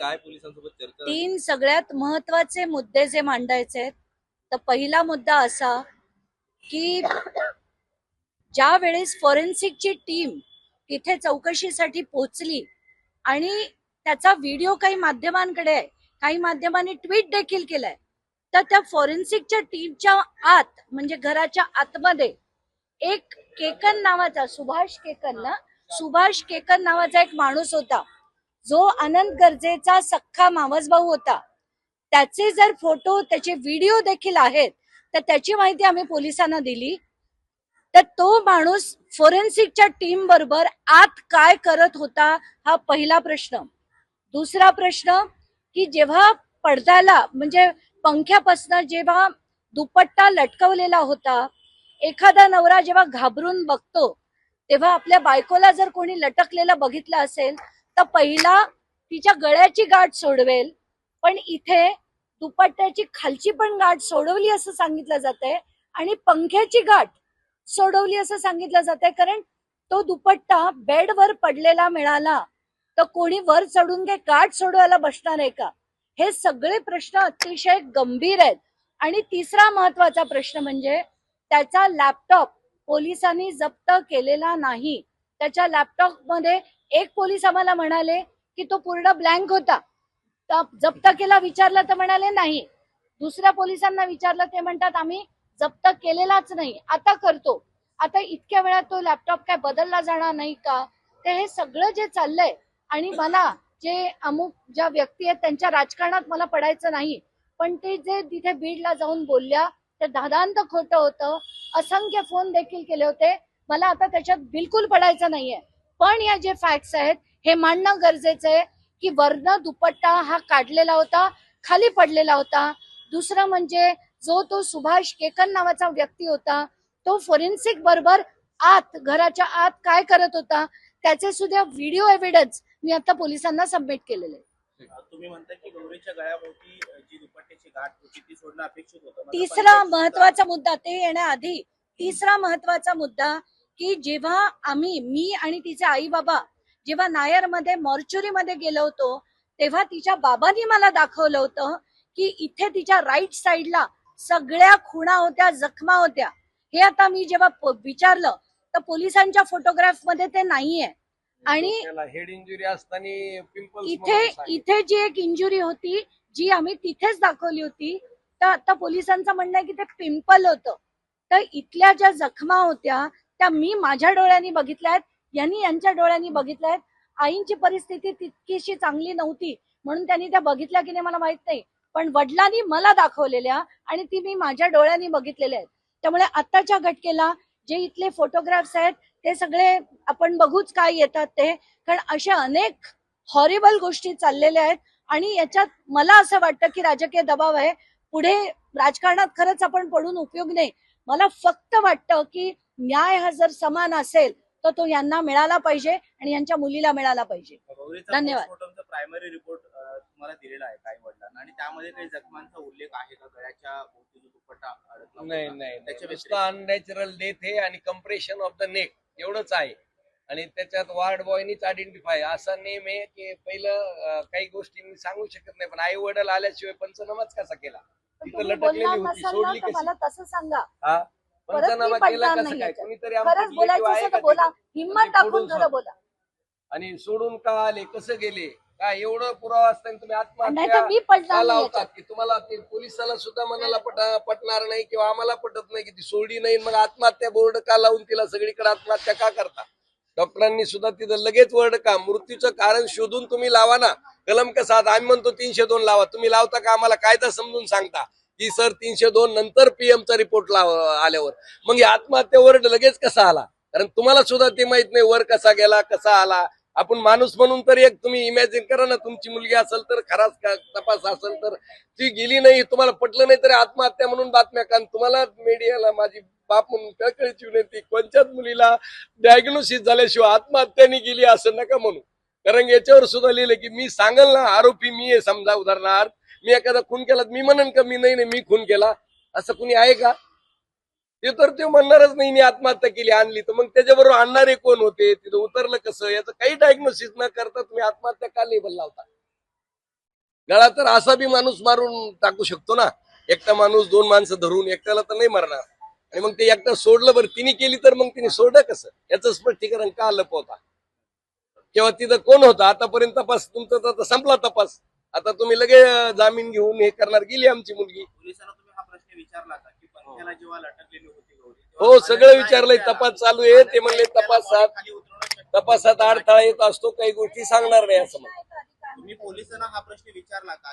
काय पोलिसांसोबत चर्चा झाली? 3 सगळ्यात महत्वाचे मुद्दे जे मांडायचे आहेत, तर पहिला मुद्दा असा की ज्या वेळेस फॉरेन्सिकची टीम तिथे चौकशीसाठी पोहोचली आणि त्याचा व्हिडिओ काही माध्यमांकडे आहे, काही माध्यमांनी ट्विट देखील केलाय, तर त्या फॉरेन्सिकच्या टीमच्या आत म्हणजे घराच्या आतमध्ये एक केकन नावाचा सुभाष केकन नावाचा एक माणूस होता, जो अनंत गरजेचा सख्खा मावस भाऊ होता. त्याचे जर फोटो त्याचे व्हिडिओ देखील आहेत, तर त्याची माहिती आम्ही पोलिसांना दिली. तर तो माणूस फॉरेन्सिकच्या टीम बरोबर आत काय करत होता, हा पहिला प्रश्न. दुसरा प्रश्न की जेव्हा पडद्याला म्हणजे पंख्यापासून जेव्हा दुपट्टा लटकवलेला होता, एखादा नवरा जेव्हा घाबरून बघतो तेव्हा आपल्या बायकोला जर कोणी लटकलेलं बघितलं असेल तर पहिला तिच्या गळ्याची गाठ सोडवेल, पण इथे दुपट्ट्याची खालची पण गाठ सोडवली असं सांगितलं जातंय आणि पंख्याची गाठ सोडवली असं सांगितलं जातंय. कारण तो दुपट्टा बेडवर पडलेला मिळाला तर कोणी वर चढून काही गाठ सोडवायला बसणार आहे का? हे सगळे प्रश्न अतिशय गंभीर आहेत. आणि तिसरा महत्वाचा प्रश्न म्हणजे त्याचा लॅपटॉप पोलिसांनी जप्त केलेला नाही. त्याच्या लॅपटॉप मध्ये एक पोलीस आम्हाला म्हणाले की तो पूर्ण ब्लँक होता, जप्त केला विचारलं तर म्हणाले नाही. दुसऱ्या पोलिसांना विचारलं ते म्हणतात आम्ही जप्त केलेलाच नाही, आता करतो. आता इतक्या वेळात तो लॅपटॉप काय बदलला जाणार नाही का? ते हे सगळं जे चाललंय, आणि मला जे अमुक ज्या व्यक्ती आहेत त्यांच्या राजकारणात मला पडायचं नाही, पण ते जे तिथे बीडला जाऊन बोलल्या ते दादांत खोटं होतं. असंख्य फोन देखील केले होते. मला आता त्याच्यात बिलकुल पडायचं नाहीये, पण या जे फॅक्ट्स आहेत हे मांडणं गरजेचं आहे की वरनं दुपट्टा हा काढलेला होता, खाली पडलेला होता. दुसरं म्हणजे जो तो सुभाष केकन नावाचा व्यक्ती होता, तो फॉरेन्सिक बरोबर आत घराच्या आत काय करत होता त्याचे सुद्धा व्हिडिओ एव्हिडन्स मी आता पोलिसांना सबमिट केलेले. तुम्ही म्हणता की गौरीच्या गळ्याभोवती जी दुपट्ट्याची गाठ होती ती सोडणं अपेक्षित होतं. तिसरा महत्वाचा मुद्दा ते येण्याआधी तिसरा महत्वाचा मुद्दा की जेव्हा मी आणि तिचे आई बाबा जेव्हा नायर मध्ये मॉर्च्युरी मध्ये गेलो होतो तेव्हा तिच्या बाबांनी मला दाखवलं होतं की इथे तिच्या राईट साईडला सगळ्या खुणा होत्या, जखमा होत्या. हे आता मी जेव्हा विचारलं तर पोलिसांच्या फोटोग्राफ मध्ये ते नाहीये. आणि हेड इंजुरी असताना इथे जी एक इंजुरी होती जी आम्ही तिथेच दाखवली होती, तर आता पोलिसांचं म्हणणं आहे की ते पिंपल होतं. तर इथल्या ज्या जखमा होत्या त्या मी माझ्या डोळ्यांनी बघितल्यात, यांनी यांच्या डोळ्यांनी बघितल्यात. आईंची परिस्थिती तितकीशी चांगली नव्हती म्हणून त्यांनी त्या बघितल्या की नाही मला माहित नाही, पण वडिलांनी मला दाखवलेल्या आणि ती मी माझ्या डोळ्यांनी बघितलेल्या आहेत. त्यामुळे आताच्या घटनेला जे इथले फोटोग्राफ्स आहेत ते सगळे आपण बघूच काय येतात ते, कारण अशा अनेक हॉरिबल गोष्टी चाललेल्या आहेत. आणि याच्यात मला असं वाटतं की राजकीय दबाव आहे. पुढे राजकारणात खरंच आपण पडून उपयोग नाही. मला फक्त वाटतं की न्याय हा जर समान असेल तर तो यांना मिळाला पाहिजे आणि यांच्या मुलीला मिळाला पाहिजे. धन्यवाद. प्रायमरी रिपोर्ट तुम्हाला दिलेला आहे काही वडिलांना आणि त्यामध्ये काही जखमांचा उल्लेख आहे का? गळ्याच्या भोवती जो दुपट्टा अडकला नाही, त्याच्या अननॅचरल डेथ आहे आणि कम्प्रेशन ऑफ द नेक एवढंच आहे. आणि त्याच्यात वार्ड बॉयनीच आयडेंटिफाय असा नेम आहे की पहिलं काही गोष्टी मी सांगू शकत नाही, पण आई वडील आल्याशिवाय पंचनामाच कसा केला? तिथं लटकलेली होती, सोडली कशी? मला तसं सांगा. हा पंचनामा केला कसं काय? कोणीतरी आमचं हिम्मत टाकून खरं बोला. आणि सोडून का आले, कसं गेले, काय एवढं पुरावा असताना तुम्ही मी आत्महत्या लावतात की तुम्हाला ते पोलिसाला सुद्धा मनाला पटणार नाही किंवा आम्हाला पटत नाही की ती सोडली नाही, मग आत्महत्या बोर्ड का लावून तिला सगळीकडे आत्महत्या का करता? डॉक्टरांनी सुद्धा तिथं लगेच वर्ड का मृत्यूचं कारण शोधून तुम्ही लावा ना. कलम कसा आम्ही म्हणतो 302 लावा, तुम्ही लावता का? आम्हाला कायदा समजून सांगता की सर 302 नंतर पीएमचा रिपोर्ट आल्यावर मग आत्महत्या वर्ड लगेच कसा आला? कारण तुम्हाला सुद्धा ते माहित नाही वर कसा गेला कसा आला. आपण माणूस म्हणून तर एक तुम्ही इमॅजिन करा ना, तुमची मुलगी असेल तर खराच तपास असेल तर ती गेली नाही, तुम्हाला पटलं नाही तरी आत्महत्या म्हणून बातम्या. कारण तुम्हाला मीडियाला माझी बाप म्हणून कळकळीची विनंती, कोणत्याच मुलीला डायग्नोसिस झाल्याशिवाय आत्महत्याने गेली असं नका म्हणू. कारण याच्यावर सुद्धा लिहिलं की मी सांगल ना आरोपी मी आहे, समजा उदाहरणार्थ मी एखादा खून केला मी म्हणन का मी नाही मी खून केला, असं कुणी आहे का? ते तर ते म्हणणारच नाही, आत्महत्या केली आणली तर मग त्याच्याबरोबर आणणारे कोण होते, तिथं उतरलं कसं, याचं काही डायग्नोसिस न करता तुम्ही आत्महत्या का लेबल लावता? गळा तर असा बी माणूस मारून टाकू शकतो ना. एकटा माणूस 2 माणसं धरून एकट्याला तर नाही मारणार. आणि मग ते एकटा सोडलं बरं, तिने केली तर मग तिने सोडलं कसं, याचं स्पष्टीकरण का लपवता? किंवा तिथं कोण होता आतापर्यंत? तपास तुमचा तर आता संपला तपास. आता तुम्ही लगे जामीन घेऊन हे करणार. गेली आमची मुलगी. पोलिसांना तुम्ही हा प्रश्न विचारला का की पंख्याला जेव्हा लटकलेली होती गौरी हो, सगळं विचारलंय. तपास चालू आहे. ते म्हणले तपासात अडथळा येत असतो, काही गोष्टी सांगणार नाही असं म्हणतात. तुम्ही पोलिसांना हा प्रश्न विचारला का